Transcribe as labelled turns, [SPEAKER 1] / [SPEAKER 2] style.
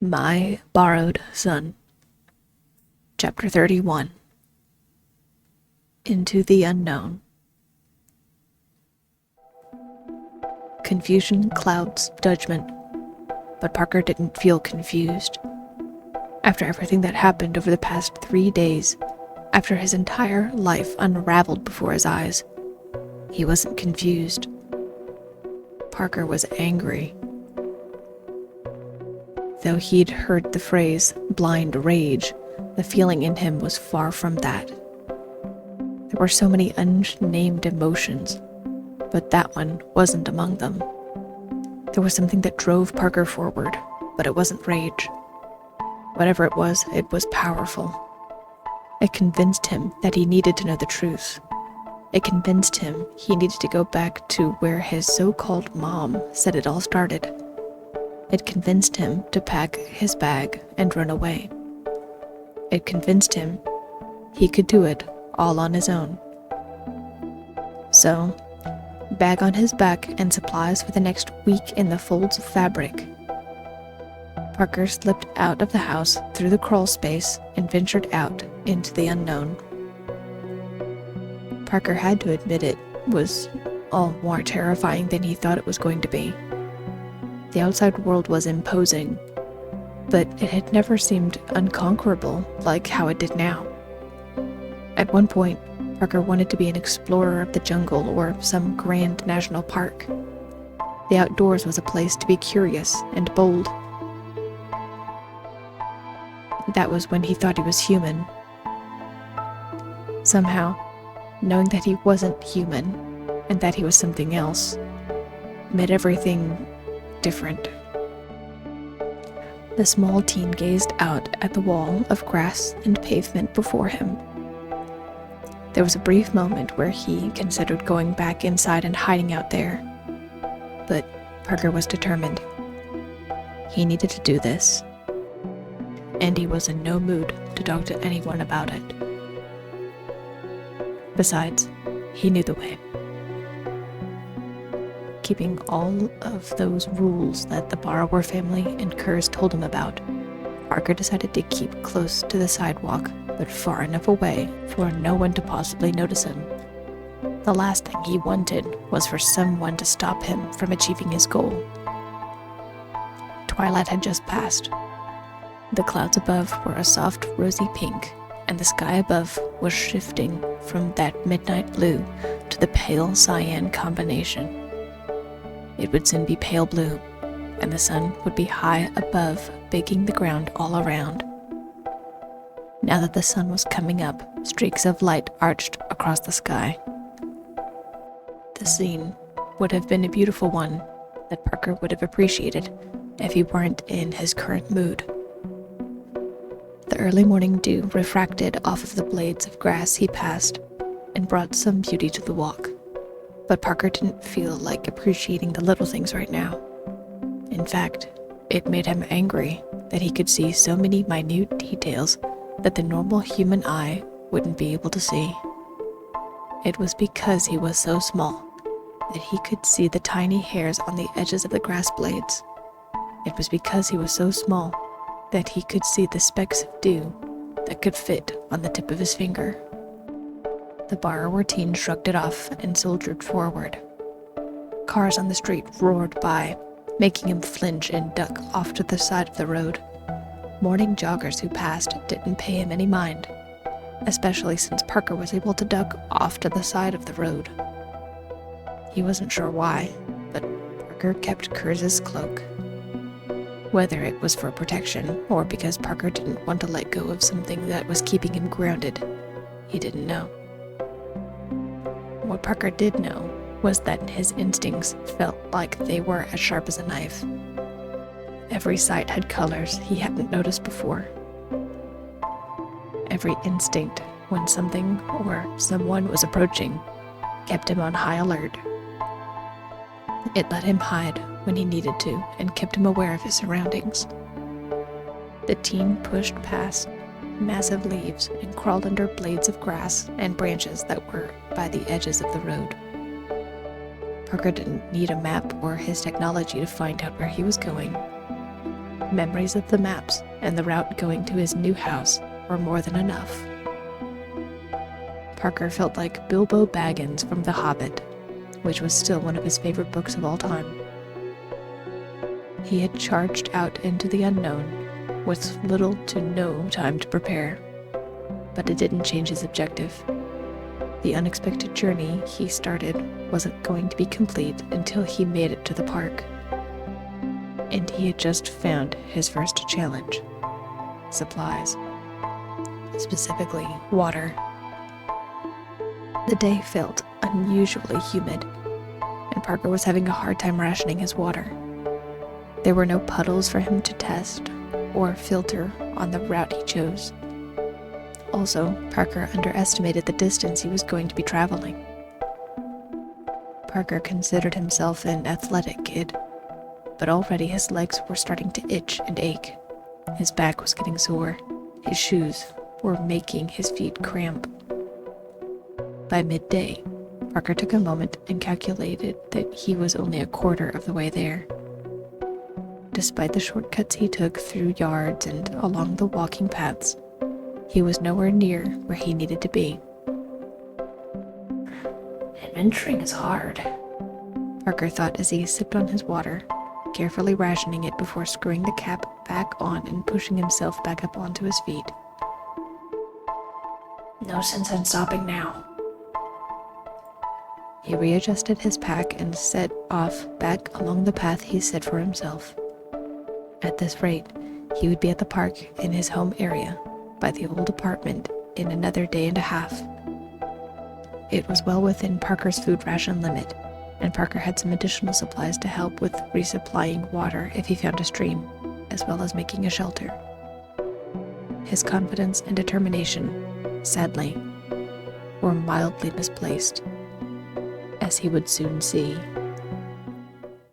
[SPEAKER 1] My Borrowed Son. Chapter 31. Into the Unknown. Confusion clouds judgment, but Parker didn't feel confused. After everything that happened over the past 3 days, after his entire life unraveled before his eyes, he wasn't confused. Parker was angry. Though he'd heard the phrase blind rage, the feeling in him was far from that. There were so many unnamed emotions, but that one wasn't among them. There was something that drove Parker forward, but it wasn't rage. Whatever it was powerful. It convinced him that he needed to know the truth. It convinced him he needed to go back to where his so-called mom said it all started. It convinced him to pack his bag and run away. It convinced him he could do it all on his own. So, bag on his back and supplies for the next week in the folds of fabric, Parker slipped out of the house through the crawl space and ventured out into the unknown. Parker had to admit it was all more terrifying than he thought it was going to be. The outside world was imposing, but it had never seemed unconquerable like how it did now. At one point, Parker wanted to be an explorer of the jungle or some grand national park. The outdoors was a place to be curious and bold. That was when he thought he was human. Somehow, knowing that he wasn't human and that he was something else made everything different. The small teen gazed out at the wall of grass and pavement before him. There was a brief moment where he considered going back inside and hiding out there, but Parker was determined. He needed to do this, and he was in no mood to talk to anyone about it. Besides, he knew the way. Keeping all of those rules that the Borrower family and Kurz told him about, Parker decided to keep close to the sidewalk, but far enough away for no one to possibly notice him. The last thing he wanted was for someone to stop him from achieving his goal. Twilight had just passed. The clouds above were a soft rosy pink, and the sky above was shifting from that midnight blue to the pale cyan combination. It would soon be pale blue, and the sun would be high above, baking the ground all around. Now that the sun was coming up, streaks of light arched across the sky. The scene would have been a beautiful one that Parker would have appreciated if he weren't in his current mood. The early morning dew refracted off of the blades of grass he passed and brought some beauty to the walk. But Parker didn't feel like appreciating the little things right now. In fact, it made him angry that he could see so many minute details that the normal human eye wouldn't be able to see. It was because he was so small that he could see the tiny hairs on the edges of the grass blades. It was because he was so small that he could see the specks of dew that could fit on the tip of his finger. The borrower teen shrugged it off and soldiered forward. Cars on the street roared by, making him flinch and duck off to the side of the road. Morning joggers who passed didn't pay him any mind, especially since Parker was able to duck off to the side of the road. He wasn't sure why, but Parker kept Kurz's cloak. Whether it was for protection or because Parker didn't want to let go of something that was keeping him grounded, he didn't know. What Parker did know was that his instincts felt like they were as sharp as a knife. Every sight had colors he hadn't noticed before. Every instinct, when something or someone was approaching, kept him on high alert. It let him hide when he needed to and kept him aware of his surroundings. The teen pushed past massive leaves and crawled under blades of grass and branches that were by the edges of the road. Parker didn't need a map or his technology to find out where he was going. memories of the maps and the route going to his new house were more than enough. Parker felt like Bilbo Baggins from The Hobbit, which was still one of his favorite books of all time. He had charged out into the unknown with little to no time to prepare, but it didn't change his objective. The unexpected journey he started wasn't going to be complete until he made it to the park. And he had just found his first challenge: supplies. Specifically, water. The day felt unusually humid, and Parker was having a hard time rationing his water. There were no puddles for him to test or filter on the route he chose. Also, Parker underestimated the distance he was going to be traveling. Parker considered himself an athletic kid, but already his legs were starting to itch and ache. His back was getting sore. His shoes were making his feet cramp. By midday, Parker took a moment and calculated that he was only a quarter of the way there. Despite the shortcuts he took through yards and along the walking paths, he was nowhere near where he needed to be. Adventuring is hard, Parker thought as he sipped on his water, carefully rationing it before screwing the cap back on and pushing himself back up onto his feet. No sense in stopping now. He readjusted his pack and set off back along the path he set for himself. At this rate, he would be at the park in his home area by the old apartment in another day and a half. It was well within Parker's food ration limit, and Parker had some additional supplies to help with resupplying water if he found a stream, as well as making a shelter. His confidence and determination, sadly, were mildly misplaced, as he would soon see.